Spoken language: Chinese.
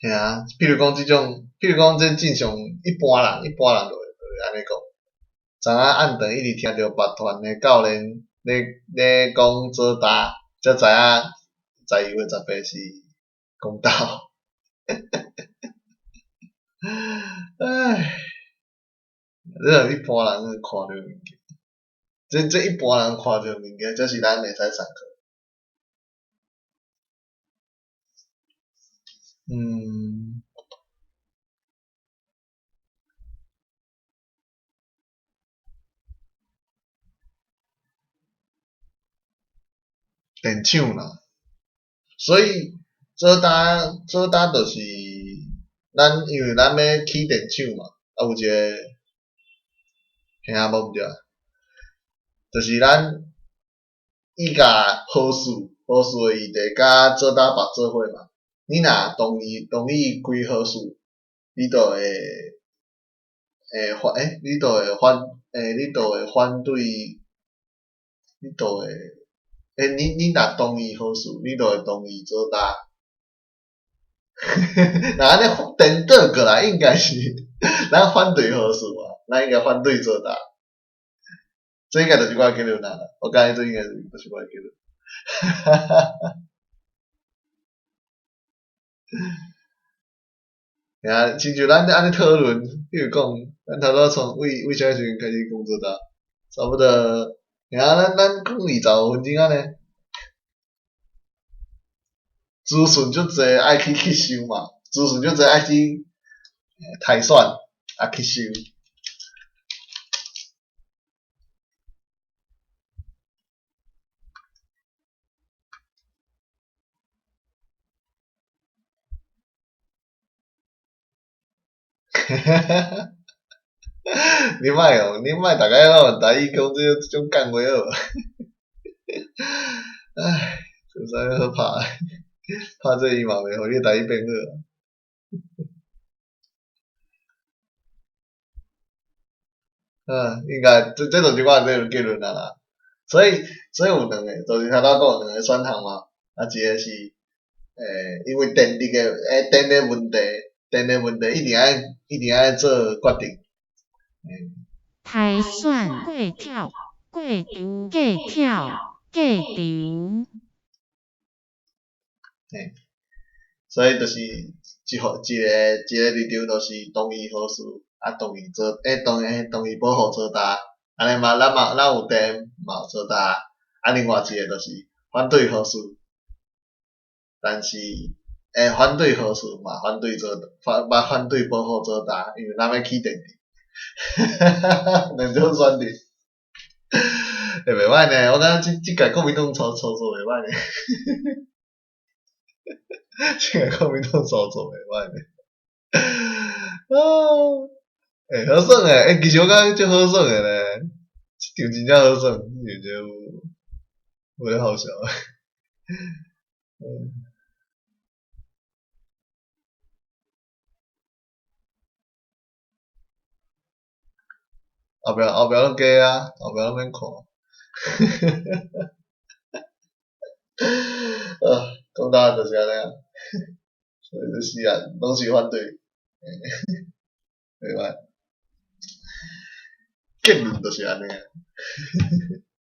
嘿啊，比如讲这正常一般人就会安尼讲。昨仔暗顿一直听着别团的教练咧讲做搭，才知影10月18是公道。唉，这一般人看到物件，这一般人看到物件，这是咱会使参考。电厂啦，所以做搭就是因为咱要起电厂嘛，啊有一个，嘿啊无毋对啊，就是咱伊甲好事的议题甲做搭绑做伙嘛，你若同意开好事，你就会你就会反对，你就会你若同意好事，你就会同意做搭。那安尼颠倒过来，应该是咱反对好事嘛，咱应该反对做搭。这应该就是我的结论啦，我感觉这应该就是我的结论。啊，亲像咱安尼讨论，比如讲，咱头拄从为啥时阵开始讲做搭，差不多，咱讲25分钟安尼。资讯足济，爱去吸收嘛，资讯足济爱去筛选，啊吸收。你莫哦，你莫逐个拢用台语讲即种干话好无？唉，做啥好拍？拍这伊嘛袂互你台语变好。应该这就是我的结论啦。所以有两个，就是头拄讲有两个选项嘛，啊一个是因为电的问题一定爱做决定。台选过跳过场过跳过场。所以就是一个立场，就是同意好事，啊同意保护做搭，安尼嘛咱有电嘛有做搭，啊另外一个就是反对好事，但是反对好事嘛反对保护做搭，因为咱要起电池。两种选择，袂歹呢，我感觉即届国民党操作袂歹呢。即个国民党操作袂歹呢。好耍诶，其实我感觉足好耍诶咧，即场真正好耍，你觉得有咧好笑诶。后壁拢加啊，后壁拢免看。讲到就是安尼啊，所以就是啊，拢是反对，袂歹，结论就是安尼啊。